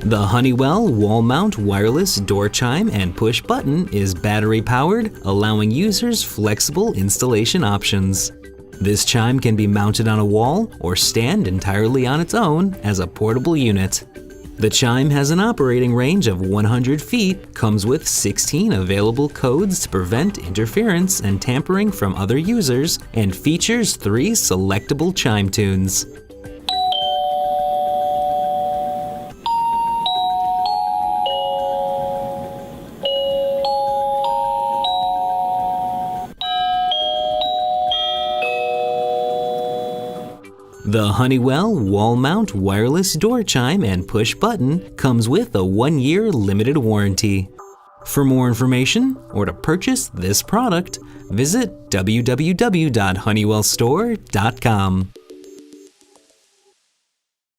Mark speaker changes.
Speaker 1: The Honeywell wall mount wireless door chime and push button is battery powered, allowing users flexible installation options. This chime can be mounted on a wall or stand entirely on its own as a portable unit. The chime has an operating range of 100 feet, comes with 16 available codes to prevent interference and tampering from other users, and features 3 selectable chime tunes. The Honeywell wall mount wireless door chime and push button comes with a 1-year limited warranty. For more information or to purchase this product, visit www.honeywellstore.com.